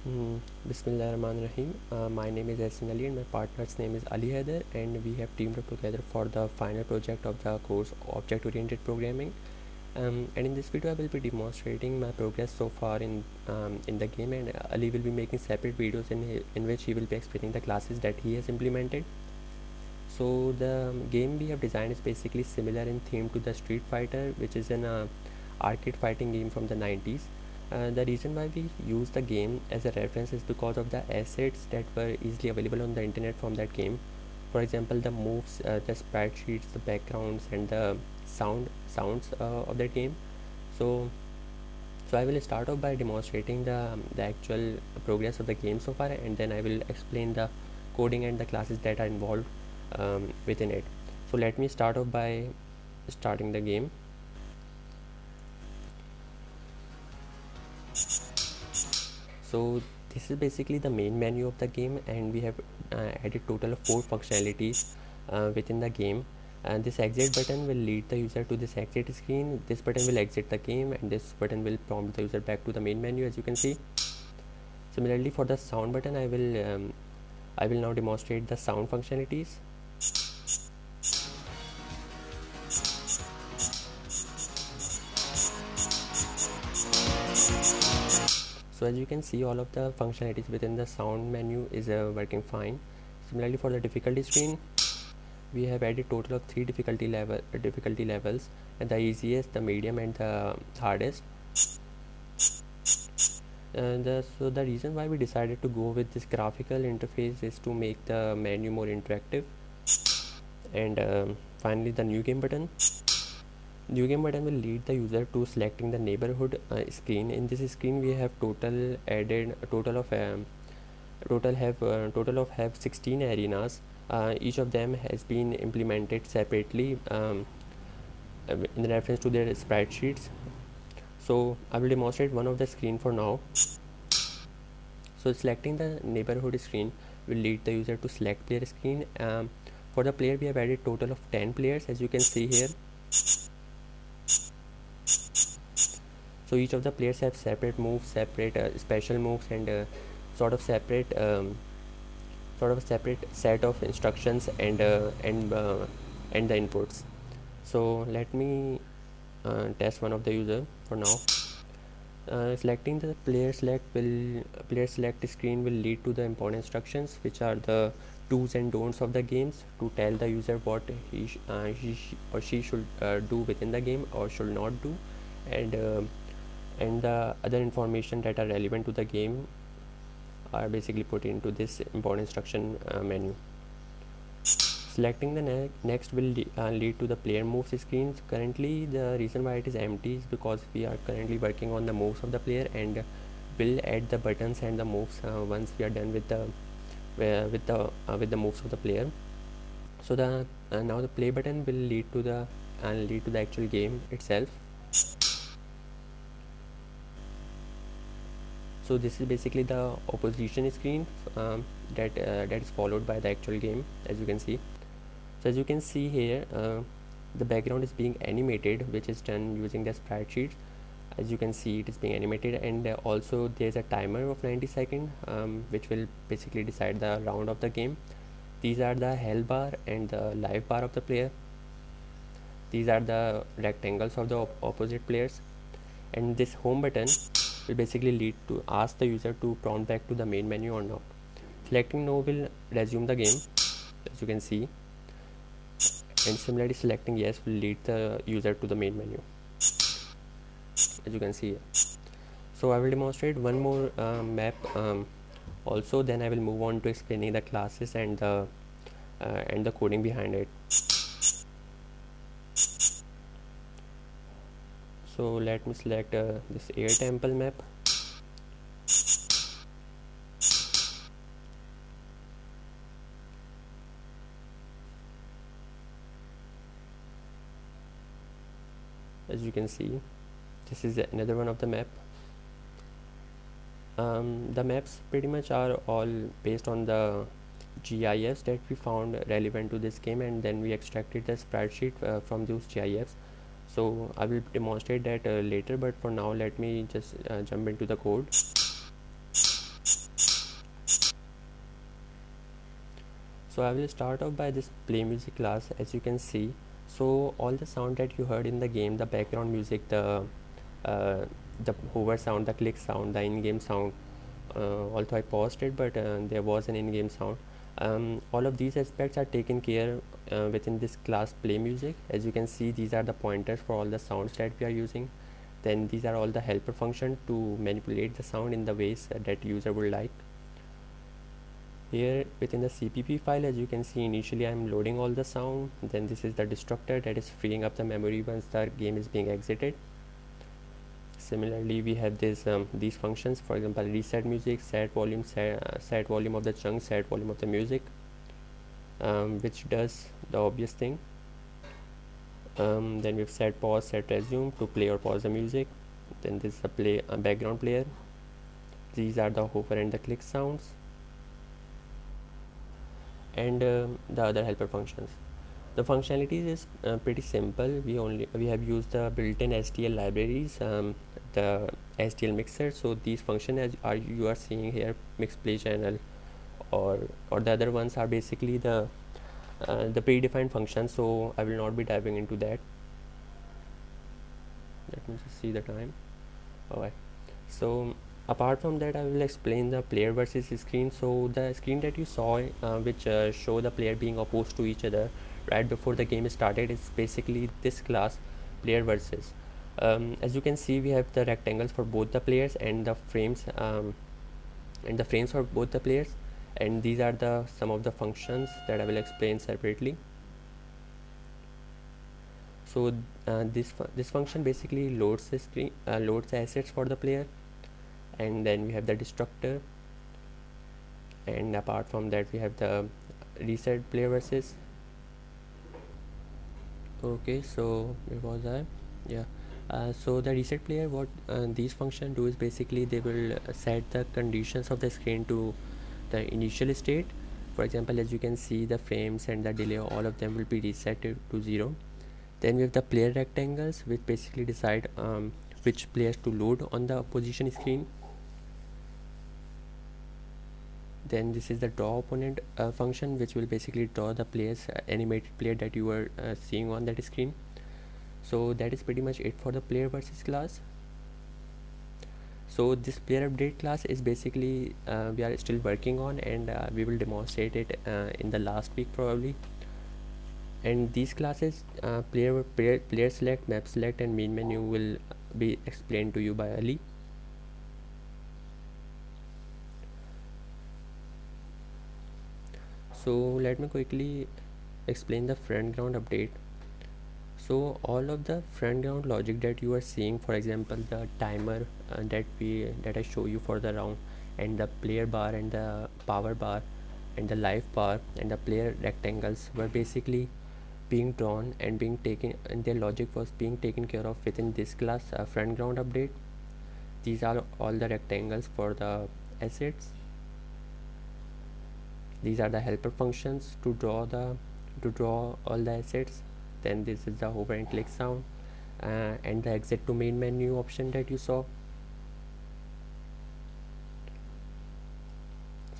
Bismillahirrahmanirrahim. My name is Yasin Ali and my partner's name is Ali Haider, and we have teamed up together for the final project of the course Object Oriented Programming. And in this video I will be demonstrating my progress so far in the game, and Ali will be making separate videos in which he will be explaining the classes that he has implemented. So the game we have designed is basically similar in theme to the Street Fighter, which is an arcade fighting game from the 90s. The reason why we use the game as a reference is because of the assets that were easily available on the internet from that game. For example, the moves, the spreadsheets, the backgrounds, and the sounds of that game. So, so I will start off by demonstrating the actual progress of the game so far, and then I will explain the coding and the classes that are involved within it. So let me start off by starting the game. So this is basically the main menu of the game, and we have added total of 4 functionalities within the game. And this exit button will lead the user to this exit screen. This button will exit the game, and this button will prompt the user back to the main menu, as you can see. Similarly, for the sound button, I will now demonstrate the sound functionalities. So as you can see, all of the functionalities within the sound menu is working fine. Similarly, for the difficulty screen, we have added total of 3 difficulty levels, and the easiest, the medium, and the hardest. So the reason why we decided to go with this graphical interface is to make the menu more interactive. And finally, the new game button. New game button will lead the user to selecting the neighborhood screen. In this screen, we have total of have 16 arenas. Each of them has been implemented separately in reference to their spreadsheets. So I will demonstrate one of the screen for now. So selecting the neighborhood screen will lead the user to select player screen. For the player, we have added total of 10 players, as you can see here. So each of the players have separate moves, separate special moves, and sort of separate set of instructions and the inputs. So let me test one of the user for now. Selecting the player select screen will lead to the important instructions, which are the do's and don'ts of the games, to tell the user what he or she should do within the game or should not do, and the other information that are relevant to the game are basically put into this important instruction menu. Selecting the next will lead to the player moves screens. Currently, the reason why it is empty is because we are currently working on the moves of the player, and will add the buttons and the moves once we are done with the moves of the player. So the now the play button will lead to the actual game itself. So this is basically the opposition screen that is followed by the actual game, as you can see. So as you can see here, the background is being animated, which is done using the spreadsheet. As you can see, it is being animated, and also there's a timer of 90 seconds, which will basically decide the round of the game. These are the health bar and the life bar of the player. These are the rectangles of the opposite players, and this home button will basically lead to ask the user to prompt back to the main menu or not. Selecting no will resume the game, as you can see, and similarly selecting yes will lead the user to the main menu, as you can see here. So I will demonstrate one more map also, then I will move on to explaining the classes and the coding behind it. So let me select this air temple map. As you can see, this is another one of the map. The maps pretty much are all based on the GIFs that we found relevant to this game, and then we extracted the spreadsheet from those GIFs. So I will demonstrate that later, but for now let me just jump into the code. So I will start off by this play music class. As you can see, so all the sound that you heard in the game, the background music, uh, the hover sound, the click sound, the in-game sound, although I paused it, but there was an in-game sound. All of these aspects are taken care within this class play music. As you can see, these are the pointers for all the sounds that we are using. Then these are all the helper function to manipulate the sound in the ways that user would like. Here within the CPP file, as you can see, initially I am loading all the sound. Then this is the destructor that is freeing up the memory once the game is being exited. Similarly, we have these functions, for example, reset music, set volume, set volume of the chunk, set volume of the music, which does the obvious thing. Then we've set pause, set resume to play or pause the music. Then this is a background player. These are the hover and the click sounds, and the other helper functions. The functionality is pretty simple. We have used the built-in STL libraries, the STL mixer. So these functions you are seeing here, mix play channel, or the other ones are basically the predefined functions. So I will not be diving into that. Let me just see the time. Alright. So apart from that, I will explain the player versus screen. So the screen that you saw, which show the player being opposed to each other right before the game started, is basically this class player versus. As you can see, we have the rectangles for both the players and the frames for both the players, and these are the some of the functions that I will explain separately. So this function basically loads the screen, loads the assets for the player, and then we have the destructor, and apart from that we have the reset player versus. Okay, so where was I? Yeah. So the reset player, what these functions do is basically they will set the conditions of the screen to the initial state. For example, as you can see, the frames and the delay, all of them will be reset to 0. Then we have the player rectangles, which basically decide which players to load on the opposition screen. Then this is the draw opponent function, which will basically draw the players, animated player that you are seeing on that screen. So that is pretty much it for the player versus class. So this player update class is basically we are still working on, and we will demonstrate it in the last week probably. And these classes, player select, map select, and main menu will be explained to you by Ali. So let me quickly explain the front ground update. So all of the front ground logic that you are seeing, for example, the timer that I show you for the round, and the player bar and the power bar and the life bar and the player rectangles, were basically being drawn and being taken, and their logic was being taken care of within this class front ground update. These are all the rectangles for the assets. These are the helper functions to draw all the assets. Then this is the hover and click sound, and the exit to main menu option that you saw.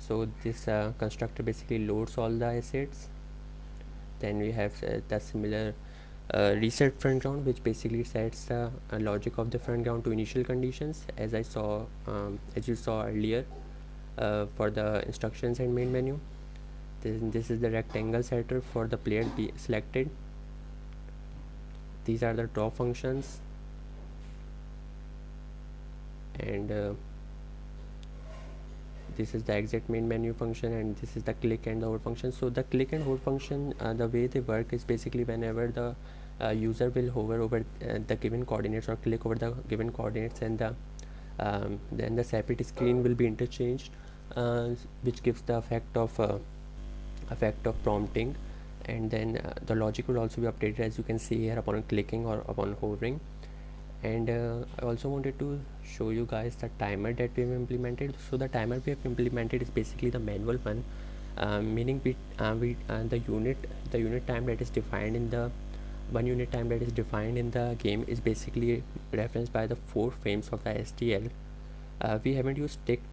So this constructor basically loads all the assets. Then we have the similar reset front ground, which basically sets the logic of the front ground to initial conditions, as you saw earlier for the instructions and main menu. This is the rectangle setter for the player be selected. These are the draw functions, and this is the exit main menu function, and this is the click and the hold function. So the click and hold function, the way they work is basically whenever the user will hover over the given coordinates or click over the given coordinates, and then the separate screen will be interchanged, which gives the effect of prompting, and then the logic will also be updated, as you can see here, upon clicking or upon hovering. And I also wanted to show you guys the timer that we have implemented. So the timer we have implemented is basically the manual one, meaning the unit time that is defined in the 1 unit time that is defined in the game is basically referenced by the 4 frames of the STL. We haven't used tick